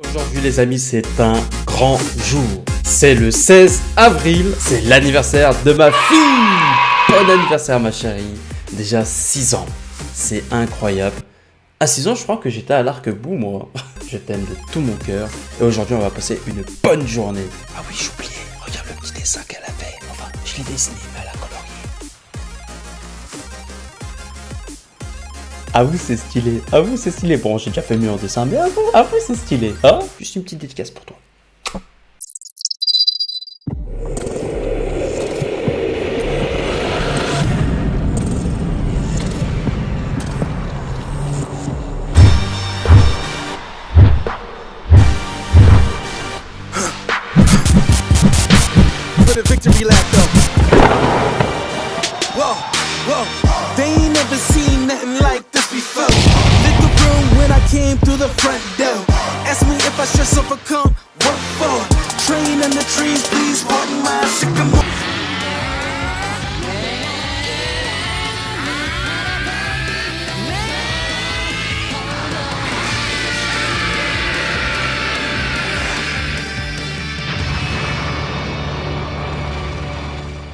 Aujourd'hui les amis, c'est un grand jour. C'est le 16 avril, c'est l'anniversaire de ma fille. Bon anniversaire ma chérie. Déjà 6 ans, c'est incroyable. À 6 ans, je crois que j'étais à l'arc-bout moi. Je t'aime de tout mon cœur. Et aujourd'hui, on va passer une bonne journée. Ah oui, j'oubliais, regarde le petit dessin qu'elle a fait. Enfin, je l'ai dessiné, mais elle a colorié. Ah oui, c'est stylé. Ah oui, c'est stylé. Bon, j'ai déjà fait mieux en dessin, mais ah oui, c'est stylé. Hein? Juste une petite dédicace pour toi. For the victory lap though. Whoa, whoa. They ain't never seen nothing like this before. Lit the room when I came through the front door. Ask me if I should overcome. What for? Train in the trees, please pardon my sycamore.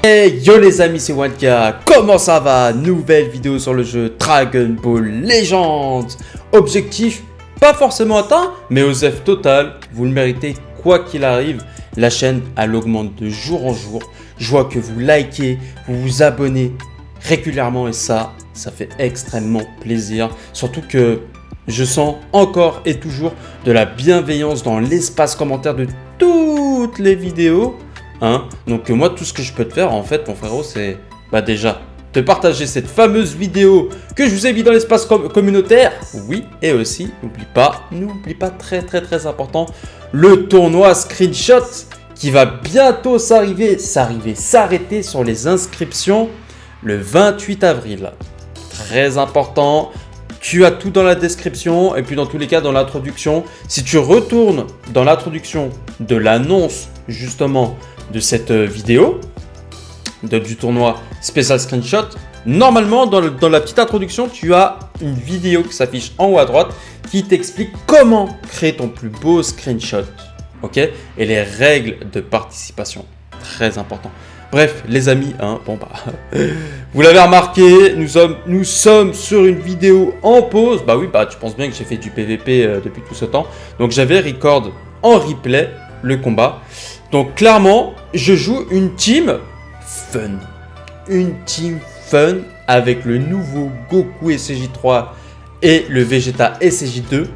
Hey yo les amis, c'est Wanka, comment ça va? Nouvelle vidéo sur le jeu Dragon Ball Legends. Objectif pas forcément atteint, mais OSEF total, vous le méritez quoi qu'il arrive. La chaîne elle augmente de jour en jour. Je vois que vous likez, vous vous abonnez régulièrement et ça fait extrêmement plaisir. Surtout que je sens encore et toujours de la bienveillance dans l'espace commentaire de toutes les vidéos. Hein, donc moi tout ce que je peux te faire en fait mon frérot c'est déjà te partager cette fameuse vidéo que je vous ai mis dans l'espace communautaire. Oui, et aussi n'oublie pas très important, le tournoi screenshot qui va bientôt s'arrêter sur les inscriptions le 28 avril. Très important. Tu as tout dans la description et puis dans tous les cas dans l'introduction. Si tu retournes dans l'introduction de l'annonce justement de cette vidéo du tournoi Special Screenshot, normalement dans la petite introduction tu as une vidéo qui s'affiche en haut à droite qui t'explique comment créer ton plus beau screenshot, ok, et les règles de participation, très important. Bref les amis, hein, vous l'avez remarqué, nous sommes sur une vidéo en pause. Bah oui, tu penses bien que j'ai fait du PVP depuis tout ce temps, donc j'avais record en replay le combat. Donc clairement, je joue une team fun. Une team fun avec le nouveau Goku SCJ3 et le Vegeta SCJ2.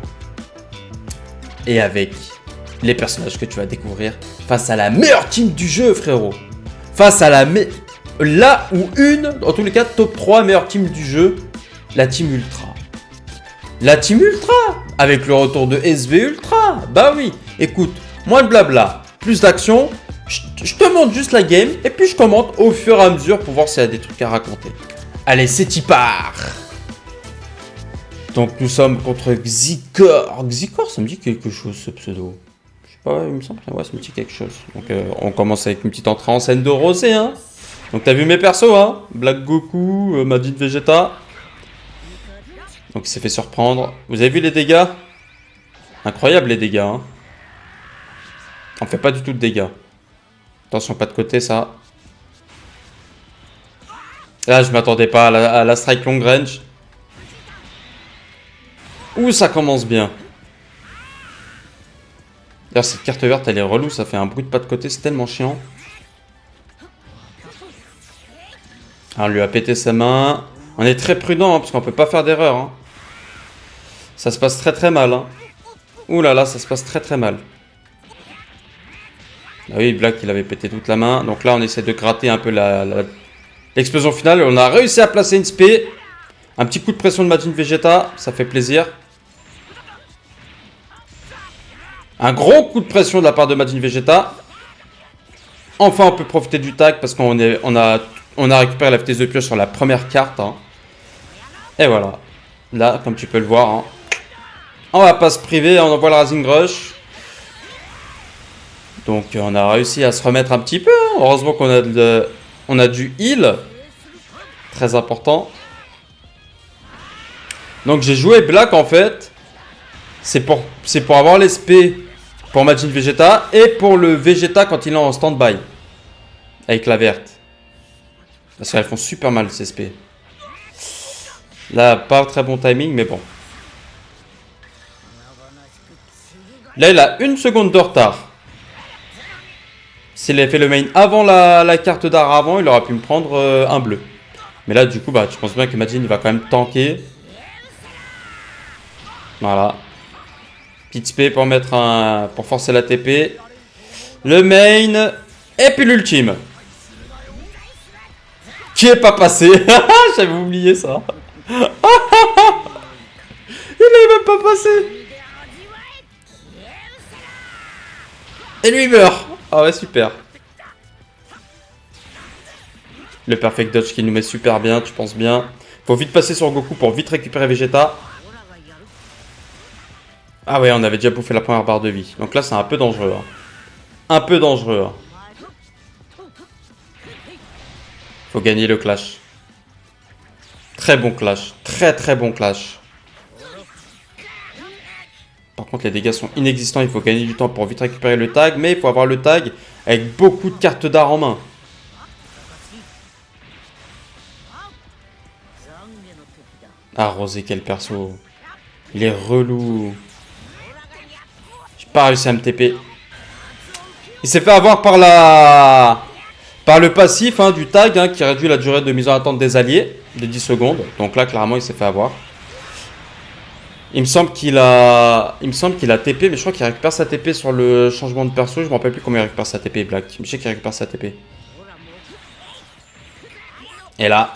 Et avec les personnages que tu vas découvrir face à la meilleure team du jeu, frérot. Face à en tous les cas, top 3 meilleure team du jeu, la team Ultra. La team Ultra, avec le retour de SV Ultra. Bah oui, écoute, moins de blabla. Plus d'action, je te montre juste la game et puis je commente au fur et à mesure pour voir s'il y a des trucs à raconter. Allez, c'est y part. Donc nous sommes contre Xicor. Xicor, ça me dit quelque chose ce pseudo. Je sais pas, il me semble que ça me dit quelque chose. Donc on commence avec une petite entrée en scène de Rosé. Hein. Donc t'as vu mes persos, hein, Black Goku, Majin Vegeta. Donc il s'est fait surprendre. Vous avez vu les dégâts? Incroyable les dégâts, hein. On fait pas du tout de dégâts. Attention, pas de côté, ça. Là, je m'attendais pas à la strike long range. Ouh, ça commence bien. D'ailleurs, cette carte verte, elle est relou. Ça fait un bruit de pas de côté. C'est tellement chiant. Alors, on lui a pété sa main. On est très prudent, hein, parce qu'on peut pas faire d'erreur. Hein. Ça se passe très mal. Hein. Ouh là là, ça se passe très mal. Ah oui, Black, il avait pété toute la main. Donc là, on essaie de gratter un peu l'explosion finale. On a réussi à placer une spé. Un petit coup de pression de Majin Vegeta. Ça fait plaisir. Un gros coup de pression de la part de Majin Vegeta. Enfin, on peut profiter du tag parce qu'on a récupéré la vitesse de pioche sur la première carte. Hein. Et voilà. Là, comme tu peux le voir. Hein. On va pas se priver. On envoie le Rising Rush. Donc on a réussi à se remettre un petit peu. Hein. Heureusement qu'on a du heal. Très important. Donc j'ai joué Black en fait. C'est pour avoir l'SP Pour Majin Vegeta et pour le Vegeta quand il est en stand-by. Avec la verte. Parce qu'elles font super mal ces SP. Là, pas très bon timing, mais bon. Là, il a 1 seconde de retard. S'il avait fait le main avant la carte d'art avant, il aurait pu me prendre un bleu. Mais là, du coup, bah, je pense bien que Majin, il va quand même tanker. Voilà. Petite spé pour mettre pour forcer la TP. Le main. Et puis l'ultime. Qui est pas passé. J'avais oublié ça. Il est même pas passé. Et lui il meurt. Ah ouais, super. Le perfect dodge qui nous met super bien, tu penses bien. Faut vite passer sur Goku pour vite récupérer Vegeta. Ah ouais, on avait déjà bouffé la première barre de vie. Donc là, c'est un peu dangereux. Hein. Un peu dangereux. Hein. Faut gagner le clash. Très bon clash. Très très bon clash. Par contre, les dégâts sont inexistants. Il faut gagner du temps pour vite récupérer le tag. Mais il faut avoir le tag avec beaucoup de cartes d'art en main. Ah, Rosé, quel perso. Il est relou. J'ai pas réussi à me TP. Il s'est fait avoir par le passif du tag hein, qui réduit la durée de mise en attente des alliés de 10 secondes. Donc là, clairement, il s'est fait avoir. Il me semble qu'il a TP, mais je crois qu'il récupère sa TP sur le changement de perso. Je me rappelle plus comment il récupère sa TP, Black. Je sais qu'il récupère sa TP. Et là.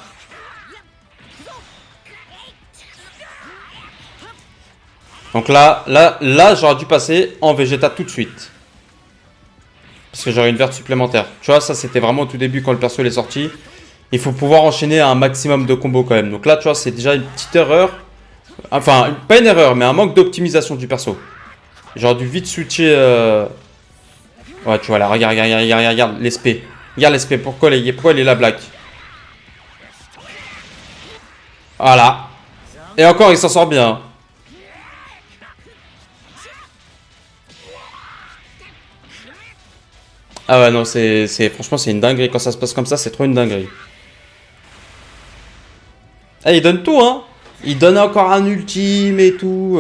Donc là, j'aurais dû passer en Vegeta tout de suite. Parce que j'aurais une verte supplémentaire. Tu vois, ça c'était vraiment au tout début quand le perso est sorti. Il faut pouvoir enchaîner un maximum de combos quand même. Donc là, tu vois, c'est déjà une petite erreur. Enfin, pas une erreur, mais un manque d'optimisation du perso. J'aurais dû vite switcher. Ouais, tu vois là, regarde l'SP. Regarde l'SP, pourquoi il est là, Black? Voilà. Et encore, il s'en sort bien. Ah ouais, non, franchement, c'est une dinguerie. Quand ça se passe comme ça, c'est trop une dinguerie. Ah, il donne tout, hein. Il donne encore un ultime et tout.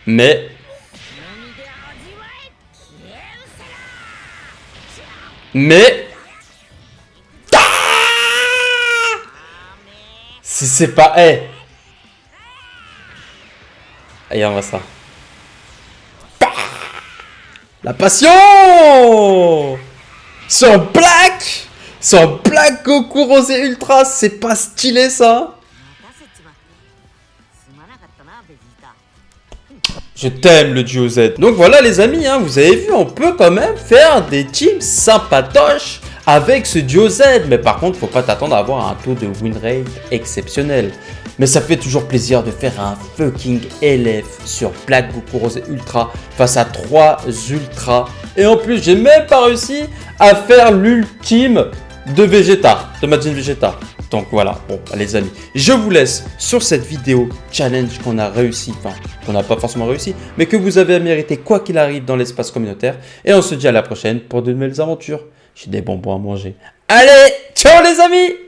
Mais... Ah, si c'est pas... Eh. Allez, on va ça. La passion. Sur Black Goku Rosé Ultra. C'est pas stylé ça. Je t'aime le duo Z. Donc voilà les amis, hein, vous avez vu, on peut quand même faire des teams sympatoches avec ce duo Z. Mais par contre, faut pas t'attendre à avoir un taux de win rate exceptionnel. Mais ça fait toujours plaisir de faire un fucking LF sur Black Goku Rosé Ultra face à 3 Ultras. Et en plus, j'ai même pas réussi à faire l'ultime de Vegeta, de Majin Vegeta. Donc voilà, bon les amis, je vous laisse sur cette vidéo challenge qu'on a réussi, enfin qu'on n'a pas forcément réussi, mais que vous avez mérité quoi qu'il arrive dans l'espace communautaire. Et on se dit à la prochaine pour de nouvelles aventures. J'ai des bonbons à manger. Allez, ciao les amis!